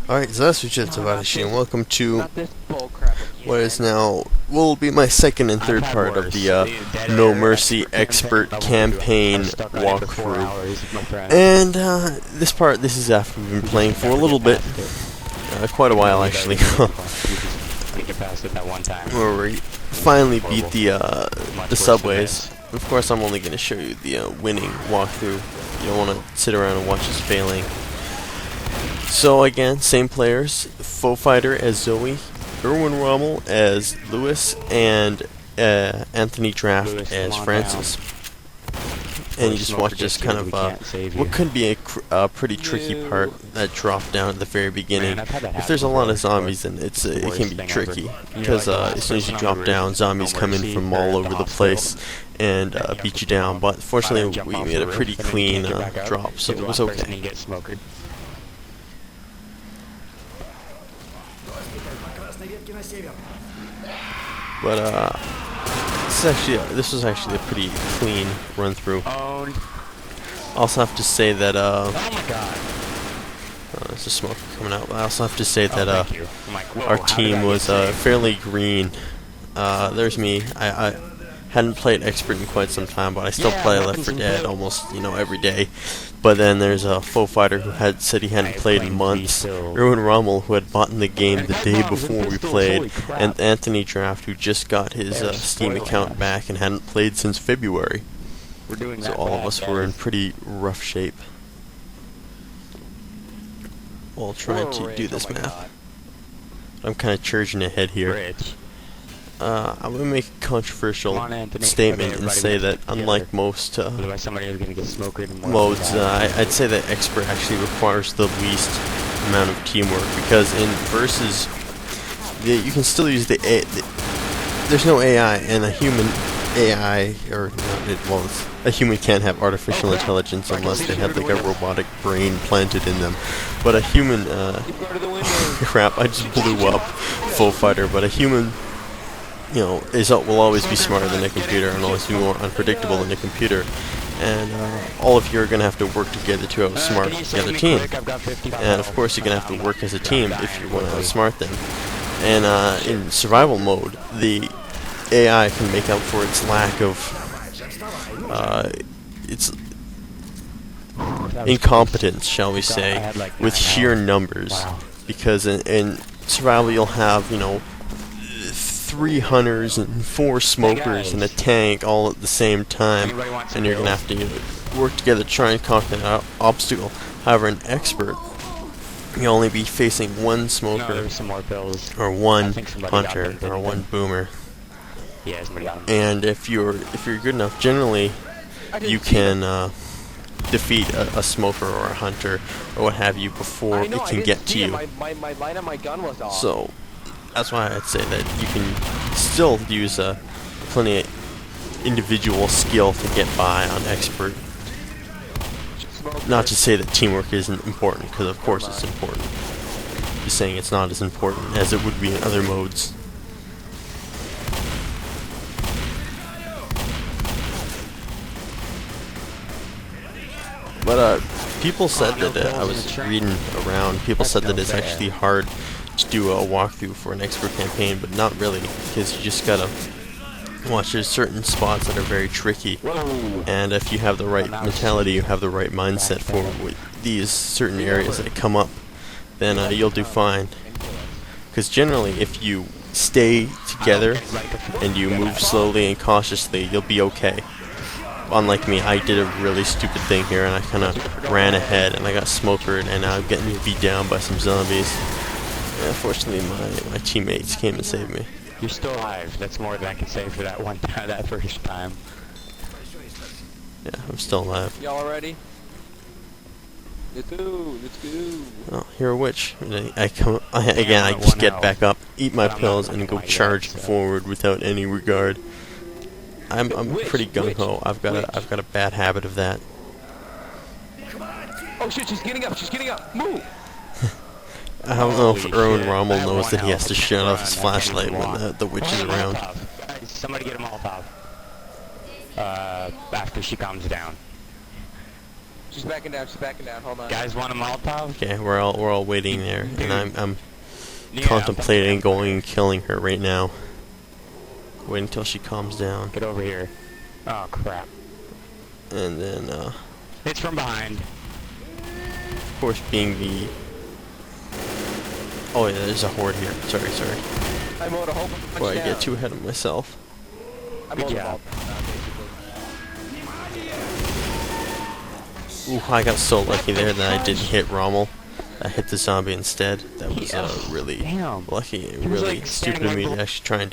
Alright, JosefVStalin, and welcome to what is now, will be my second and third part of the No Mercy Expert Campaign walkthrough. And this is after we've been playing for a little bit, quite a while actually, where we finally beat the subways. Of course, I'm only going to show you the winning walkthrough. You don't want to sit around and watch us failing. So again, same players, FoeFighter as Zoey, ErwinRommel as Lewis, and AnthonyDraft as Francis. And you just watch this kind of what could be a pretty tricky part that dropped down at the very beginning. If there's a lot of zombies, then it can be tricky, because as soon as you drop down, zombies come in from all over the place and beat you down. But fortunately, we made a pretty clean drop, so it was okay. But this was actually a pretty clean run through. Also have to say that there's a smoke coming out. I also have to say that our team was fairly green. There's me. I hadn't played Expert in quite some time, but I still play Left 4 Dead almost, every day. But then there's a FoeFighter who had said he hadn't played in months, ErwinRommel, who had bought in the game the day before we played, and AnthonyDraft, who just got his Steam account back and hadn't played since February. So all of us were in pretty rough shape while trying to do this map. I'm kind of charging ahead here. I'm going to make a controversial statement and say that unlike most modes, I'd say that Expert actually requires the least amount of teamwork, because in Versus, you can still use there's no AI, and a human AI, a human can't have artificial intelligence unless they have like a robotic brain planted in them. But a human, crap, I just blew up FoeFighter, but a human, will always be smarter than a computer and always be more unpredictable than a computer. And all of you are going to have to work together to outsmart the other team. And of course you're going to have to work as a team if you want to outsmart them. And in survival mode, the AI can make up for its lack of its incompetence, shall we say, with sheer numbers. Because in survival you'll have, 3 hunters and 4 smokers and a tank all at the same time, and you're gonna have to work together to try and conquer that obstacle. However, an Expert, you'll only be facing 1 smoker, or 1 hunter, or 1 boomer. And if you're good enough, generally you can defeat a smoker or a hunter or what have you before it can get to you. So that's why I'd say that you can still use plenty of individual skill to get by on Expert. Not to say that teamwork isn't important, because of course it's important. Just saying it's not as important as it would be in other modes. But people said that I was reading around. People said that it's actually hard to do a walkthrough for an Expert campaign, but not really, because you just gotta watch. There's certain spots that are very tricky, and if you have the right mentality, you have the right mindset for these certain areas that come up, then you'll do fine. Because generally, if you stay together and you move slowly and cautiously, you'll be okay. Unlike me, I did a really stupid thing here, and I kind of ran ahead, and I got smokered, and now I'm getting beat down by some zombies. And fortunately, my teammates came and saved me. You're still alive. That's more than I can say for that one time, that first time. Yeah, I'm still alive. Y'all ready? Let's go. Let's go. Oh, you're a witch. And I just get back up, eat my pills, and go charge forward without any regard. I'm pretty gung ho. I've got a bad habit of that. Oh shit! She's getting up. She's getting up. Move. I don't know if ErwinRommel knows that he has to shut off his flashlight when the witch is around. Somebody get a Molotov. After she calms down. She's backing down. She's backing down. Hold on. Guys want a Molotov? Okay, we're all waiting there, and I'm contemplating going and killing her right now. Wait until she calms down, Get over here. Oh crap. and then It's from behind. of course being the oh yeah, there's a horde here. Sorry. I mowed a whole bunch Before I down. get too ahead of myself. I Good mowed them job. all down, basically. Ooh, I got so lucky there that I didn't hit Rommel. I hit the zombie instead. That was really Damn. lucky and He was, really like, stupid standing of me right to actually try and